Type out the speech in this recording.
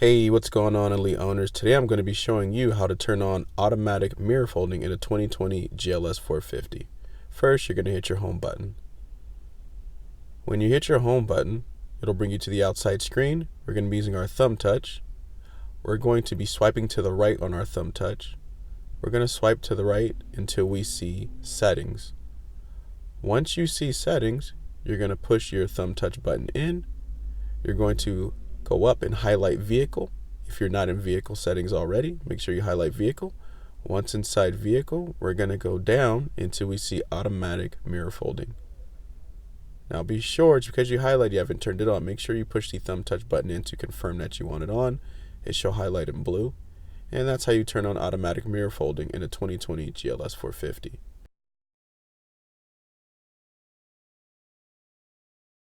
Hey, what's going on, Elite Owners? Today I'm going to be showing you how to turn on automatic mirror folding in a 2020 GLS 450. First, you're going to hit your home button. When you hit your home button, it'll bring you to the outside screen. We're going to be using our thumb touch. We're going to be swiping to the right on our thumb touch. We're going to swipe to the right until we see settings. Once you see settings, you're going to push your thumb touch button in. You're going to go up and highlight vehicle. If you're not in vehicle settings already, make sure you highlight vehicle. Once inside vehicle, we're going to go down until we see automatic mirror folding. Now be sure it's because you highlight you haven't turned it on. Make sure you push the thumb touch button in to confirm that you want it on. It shall highlight in blue. And that's how you turn on automatic mirror folding in a 2020 GLS 450.